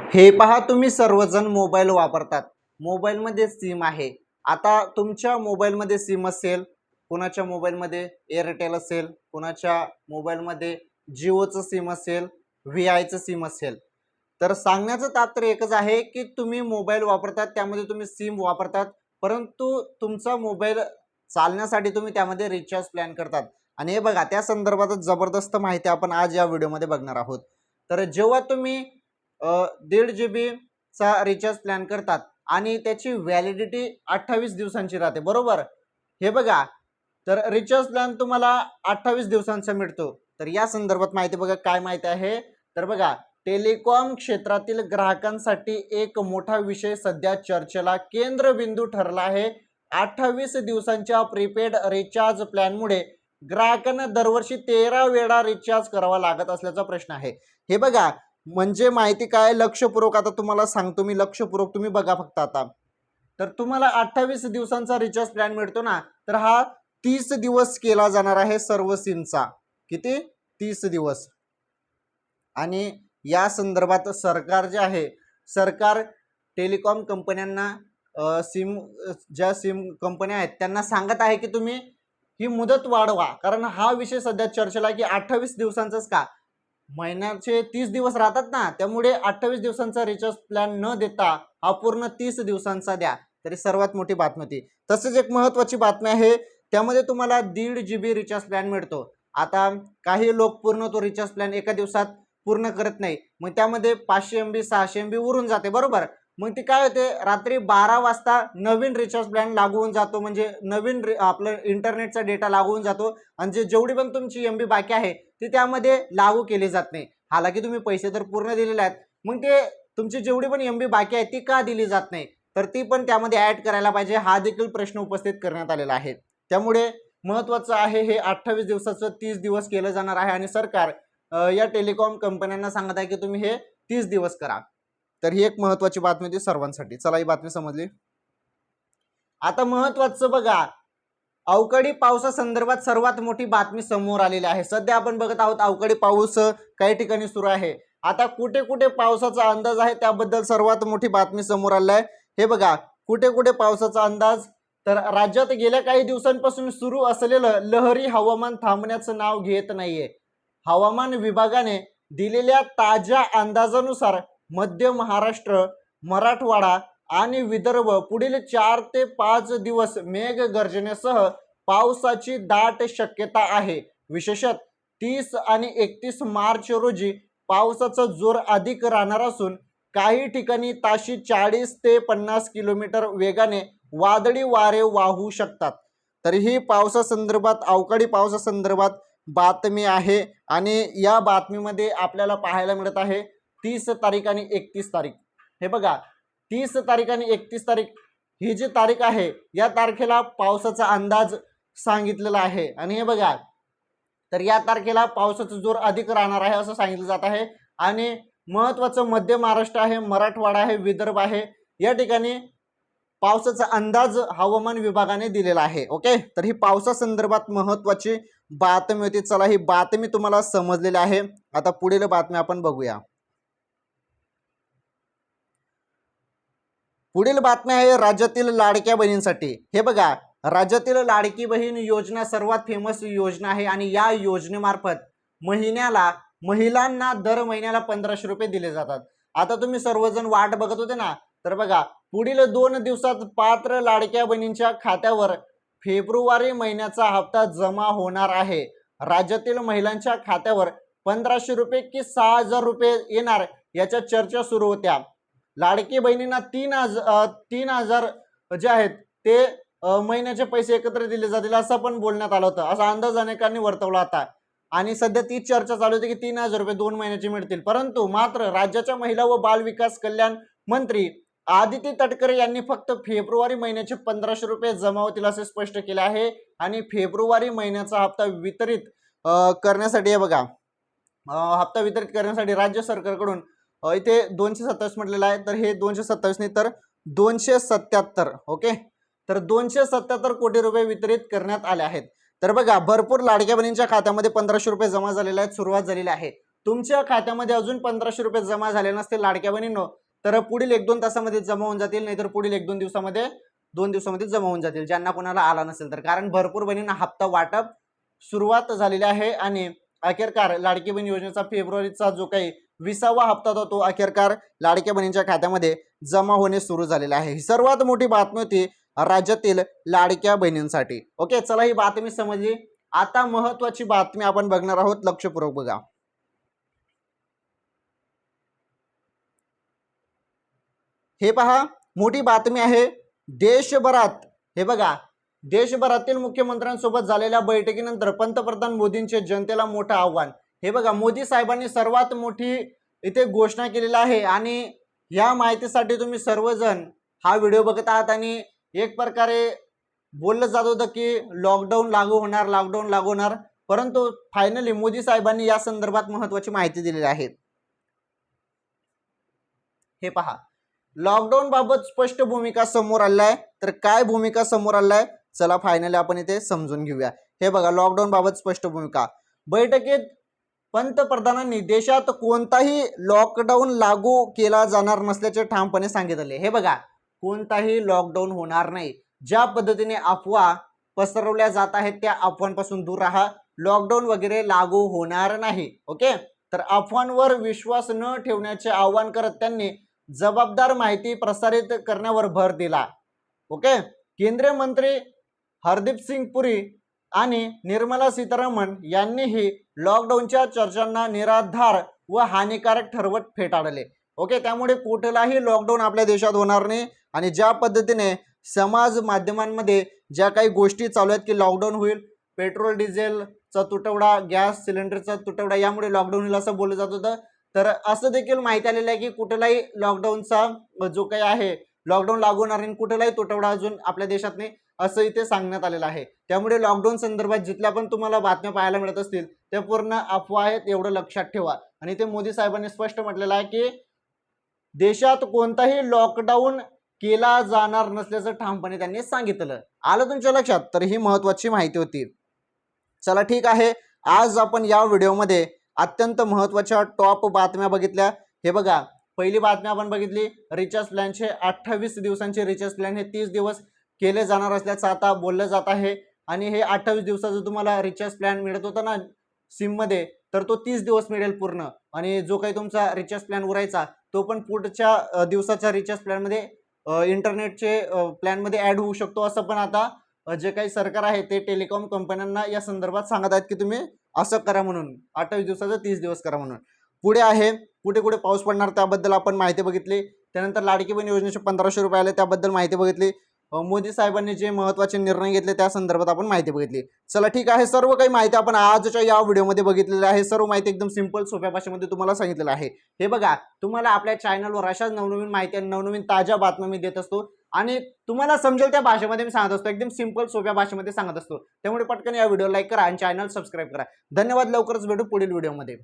हे पहा, तुम्ही सर्वजण मोबाईल वापरतात. मोबाईलमध्ये सिम आहे. आता तुमच्या मोबाईलमध्ये सिम असेल, कुणाच्या मोबाईलमध्ये एअरटेल असेल, कुणाच्या मोबाईलमध्ये जिओचं सिम असेल, व्हीआयचं सिम असेल. तर सांगण्याचं तात्पर्य एकच आहे की तुम्ही मोबाईल वापरतात, त्यामध्ये तुम्ही सिम वापरतात, परंतु तुमचा मोबाईल चालण्यासाठी तुम्ही त्यामध्ये रिचार्ज प्लॅन करतात. आणि हे बघा, त्या संदर्भातच जबरदस्त माहिती आपण आज या व्हिडिओमध्ये बघणार आहोत. तर जेव्हा तुम्ही 1.5 GB चा रिचार्ज प्लॅन करतात आणि त्याची व्हॅलिडिटी 28 दिवसांची राहते, बरोबर. हे बघा, तर रिचार्ज प्लॅन तुम्हाला 28 दिवसांचा मिळतो. तर या संदर्भात माहिती बघा, काय माहिती आहे. तर बघा, टेलिकॉम क्षेत्रातील ग्राहकांसाठी एक मोठा विषय सध्या चर्चेला केंद्रबिंदू ठरला आहे. 28 दिवसांच्या प्रीपेड रिचार्ज प्लॅनमुळे ग्राहकांना दरवर्षी 13 वेळा रिचार्ज करावा लागत असल्याचा प्रश्न आहे. हे बघा, म्हणजे माहिती काय, लक्षपूर्वक आता तुम्हाला सांगतो मी, लक्षपूर्वक तुम्ही बघा फक्त आता. तर तुम्हाला 28 दिवसांचा रिचार्ज प्लॅन मिळतो ना, तर हा 30 दिवस केला जाणार आहे सर्व सिमचा. किती? 30 दिवस. आणि या संदर्भात सरकार जे आहे, सरकार टेलिकॉम कंपन्यांना ज्या सिम कंपन्या आहेत त्यांना सांगत आहे की तुम्ही ही मुदत वाढवा. कारण हा विषय सध्या चर्चेला की 28 दिवसांचाच का, महिन्याचे 30 दिवस राहतात ना, त्यामुळे 28 दिवसांचा रिचार्ज प्लॅन न देता हा पूर्ण 30 दिवसांचा द्या. तरी सर्वात मोठी बातमी होती. तसेच एक महत्त्वाची बातमी आहे, त्यामध्ये तुम्हाला 1.5 GB रिचार्ज प्लॅन मिळतो. आता काही लोक पूर्ण तो रिचार्ज प्लॅन एका दिवसात पूर्ण करत नाही, मग त्यामध्ये 500 MB 600 MB उरून जाते, बरोबर. मग ती काय होते, रात्री 12 वाजता नवीन रिचार्ज प्लॅन लागू होऊन जातो, म्हणजे नवीन आपलं इंटरनेटचा डेटा लागू होऊन जातो. आणि जेवढी पण तुमची MB बाकी आहे ती त्यामध्ये लागू केली जात नाही. हालाकी तुम्ही पैसे तर पूर्ण दिलेले आहेत, मग ते तुमची जेवढी पण MB बाकी आहे ती का दिली जात नाही, तर ती पण त्यामध्ये ऍड करायला पाहिजे, हा देखील प्रश्न उपस्थित करण्यात आलेला आहे. त्यामुळे महत्त्वाचं आहे, हे 28 दिवसाचं 30 दिवस केलं जाणार आहे. आणि सरकार या टेलिकॉम कंपन्यांना सांगत आहे की तुम्ही हे 30 दिवस करा. तर ही एक महत्त्वाची बातमी होती सर्वांसाठी. चला, ही बातमी समजली. आता महत्त्वाचं बघा, अवकाळी पावसासंदर्भात सर्वात मोठी बातमी समोर आलेली आहे. सध्या आपण बघत आहोत अवकाळी पाऊस काही ठिकाणी सुरू आहे. आता कुठे कुठे पावसाचा अंदाज आहे त्याबद्दल सर्वात मोठी बातमी समोर आली आहे. हे बघा, कुठे कुठे पावसाचा अंदाज. तर राज्यात गेल्या काही दिवसांपासून सुरू असलेलं लहरी हवामान थांबण्याचं नाव घेत नाहीये. हवामान विभागाने दिलेल्या ताज्या अंदाजानुसार मध्य महाराष्ट्र, मराठवाडा आणि विदर्भ पुढील 4 ते 5 दिवस मेघगर्जनेसह पावसाची दाट शक्यता आहे. विशेषतः 30 आणि 31 मार्च रोजी पावसाचा जोर अधिक राहणार असून काही ठिकाणी ताशी 40 ते 50 किलोमीटर वेगाने वादळी वारे वाहू शकतात. तर ही पावसासंदर्भात, अवकाळी पावसासंदर्भात बातमी आहे. आणि या बातमीमध्ये आपल्याला पाहायला मिळत आहे 30 तारीख आणि 31 तारीख. हे बघा, 30 तारीख आणि 31 तारीख ही जी तारीख आहे, या तारखेला पावसाचा अंदाज सांगितलेला आहे. आणि हे बघा, तर या तारखेला पावसाचा जोर अधिक राहणार आहे असं सांगितलं जात आहे. आणि महत्त्वाचं मध्य महाराष्ट्र आहे, मराठवाडा आहे, विदर्भ आहे, या ठिकाणी पावसाचा अंदाज हवामान विभागाने दिलेला आहे. ओके, तर ही पावसासंदर्भात महत्त्वाची बातमी होती. चला, ही बातमी तुम्हाला समजलेली आहे. आता पुढील बातमी आपण बघूया. पुढील बातमी आहे राज्यातील लाडक्या बहिणींसाठी. हे बघा, राज्यातील लाडकी बहीण योजना सर्वात फेमस योजना आहे. आणि या योजनेमार्फत महिलांना दर महिन्याला 1500 रुपये दिले जातात. आता तुम्ही सर्वजण वाट बघत होते ना, तर बघा, पुढील 2 दिवसात पात्र लाडक्या बहिणींच्या खात्यावर फेब्रुवारी महिन्याचा हप्ता जमा होणार आहे. राज्यातील महिलांच्या खात्यावर 1500 रुपये की 6000 रुपये येणार, याच्या चर्चा सुरू होत्या. लाडकी बहिणींना 3,000 जे आहेत ते महिन्याचे पैसे एकत्र दिले जातील असं पण बोलण्यात आलं होतं, असा अंदाज अनेकांनी वर्तवला होता. आणि सध्या ती चर्चा चालू होती की 3,000 रुपये 2 महिन्याचे मिळतील. परंतु मात्र राज्याच्या महिला व बाल विकास कल्याण मंत्री आदिती तटकरे यांनी फक्त फेब्रुवारी महिन्याचे 1500 रुपये जमा होतील असे स्पष्ट केले आहे. आणि फेब्रुवारी महिन्याचा हप्ता वितरित करण्यासाठी, हे बघा, हप्ता वितरित करण्यासाठी राज्य सरकारकडून इथे 227 म्हटलेलं आहे, तर हे 227 नाही तर 277. ओके, तर 277 कोटी रुपये वितरित करण्यात आले आहेत. तर बघा, भरपूर लाडक्या बहिणींच्या खात्यामध्ये 1500 रुपये जमा झालेले आहेत, सुरुवात झालेली आहे. तुमच्या खात्यामध्ये अजून 1500 रुपये जमा झाले नसतील लाडक्या बहिणींनो, तर पुढील 1-2 तासामध्ये जमा होऊन जातील, नाहीतर पुढील 1-2 दिवसामध्ये 2 दिवसामध्ये जमा होऊन जातील, ज्यांना कोणाला आला नसेल तर. कारण भरपूर बहिणींना हप्ता वाटप सुरुवात झालेली आहे आणि अखेरकार लाडकी बहीण योजनेचा फेब्रुवारीचा जो काही 20वा हप्ता होता तो अखेरकार लाडक्या बहिणींच्या खात्यामध्ये जमा होणे सुरू झालेले आहे. ही सर्वात मोठी बातमी होती राज्यातील लाडक्या बहिणींसाठी. ओके, चला ही बातमी समजली. आता महत्वाची बातमी आपण बघणार आहोत, लक्षपूर्वक बघा. हे पहा, मोठी बातमी आहे. देशभरात, हे बघा, देशभरातील मुख्यमंत्र्यांसोबत झालेल्या बैठकीनंतर पंतप्रधान मोदींचे जनतेला मोठं आव्हान. हे बघा, मोदी साहेबांनी सर्वात मोठी इथे घोषणा केलेली आहे आणि या माहितीसाठी तुम्ही सर्वजण हा व्हिडिओ बघत आहात आणि एक प्रकारे बोललं जात होतं की लॉकडाऊन लागू होणार, परंतु फायनली मोदी साहेबांनी या संदर्भात महत्वाची माहिती दिलेली आहे. हे पहा, लॉकडाऊन बाबत स्पष्ट भूमिका समोर आली आहे. तर काय भूमिका समोर आली आहे, चला फायनली आपण इथे समजून घेऊया. हे बघा, लॉकडाऊन बाबत स्पष्ट भूमिका. बैठकीत पंतप्रधानांनी देशात कोणताही लॉकडाऊन लागू केला जाणार नसल्याचे ठामपणे सांगितले. हे बघा, कोणताही लॉकडाऊन होणार नाही. ज्या पद्धतीने अफवा पसरवल्या जात आहेत त्या अफवांपासून दूर राहा. लॉकडाऊन वगैरे लागू होणार नाही. ओके, तर अफवांवर विश्वास न ठेवण्याचे आवाहन करत त्यांनी जबाबदार माहिती प्रसारित करण्यावर भर दिला. ओके, केंद्रीय मंत्री हरदीप सिंग पुरी आणि निर्मला सीतारामन यांनीही लॉकडाऊनच्या चर्चांना निराधार व हानिकारक ठरवत फेटाळले. ओके, त्यामुळे कुठलाही लॉकडाऊन आपल्या देशात होणार नाही. आणि ज्या पद्धतीने समाज माध्यमांमध्ये ज्या काही गोष्टी चालू आहेत की लॉकडाऊन होईल, पेट्रोल डिझेलचा तुटवडा, गॅस सिलेंडरचा तुटवडा, यामुळे लॉकडाऊन होईल असं बोललं जात होतं. तर असं देखील माहिती आलेलं आहे की कुठलाही लॉकडाऊनचा जो काही आहे लॉकडाऊन लागू होणार नाही, कुठलाही तुटवडा अजून आपल्या देशात नाही असं इथे सांगण्यात आलेलं आहे. त्यामुळे लॉकडाऊन संदर्भात जिथल्या पण तुम्हाला बातम्या पाहायला मिळत असतील त्या पूर्ण अफवा आहेत, एवढं लक्षात ठेवा. आणि ते मोदी साहेबांनी स्पष्ट म्हटलेलं आहे की देशात कोणताही लॉकडाऊन केला जाणार नसल्याचं ठामपणे त्यांनी सांगितलं. आलं तुमच्या लक्षात? तर ही महत्वाची माहिती होती. चला ठीक आहे, आज आपण या व्हिडिओमध्ये अत्यंत महत्त्वाच्या टॉप बातम्या बघितल्या. हे बघा, पहिली बातमी आपण बघितली, रिचार्ज प्लॅनचे 28 दिवसांचे रिचार्ज प्लॅन हे 30 दिवस केले जाणार असल्याचं आता बोललं जात आहे. आणि हे 28 दिवसाचं तुम्हाला रिचार्ज प्लॅन मिळत होता ना सिममध्ये, तर तो 30 दिवस मिळेल पूर्ण. आणि जो काही तुमचा रिचार्ज प्लॅन उरायचा तो पण पुढच्या दिवसाच्या रिचार्ज प्लॅनमध्ये इंटरनेटचे प्लॅनमध्ये ॲड होऊ शकतो. असं पण आता जे काही सरकार आहे ते टेलिकॉम कंपन्यांना या संदर्भात सांगत आहेत की तुम्ही असं करा म्हणून, 28 दिवसाचं 30 दिवस करा म्हणून. पुढे आहे, कुठे कुठे पाऊस पडणार त्याबद्दल आपण माहिती बघितली. त्यानंतर लाडकी बहीण योजनेचे 1500 रुपये आले त्याबद्दल माहिती बघितली. मोदी साहेबांनी जे महत्त्वाचे निर्णय घेतले त्या संदर्भात आपण माहिती बघितली. चला ठीक आहे, सर्व काही माहिती आपण आजच्या या व्हिडिओमध्ये बघितलेली आहे. सर्व माहिती एकदम सिंपल सोप्या भाषेमध्ये तुम्हाला सांगितलेलं आहे. हे बघा, तुम्हाला आपल्या चॅनलवर अशाच नवनवीन माहिती आणि नवनवीन ताज्या बातम्या मी देत असतो आणि तुम्हाला समजेल त्या भाषेमध्ये मी सांगत असतो, एकदम सिंपल सोप्या भाषेमध्ये सांगत असतो. त्यामुळे पटकन या व्हिडिओ लाईक करा आणि चॅनल सबस्क्राईब करा. धन्यवाद, लवकरच भेटू पुढील व्हिडिओमध्ये.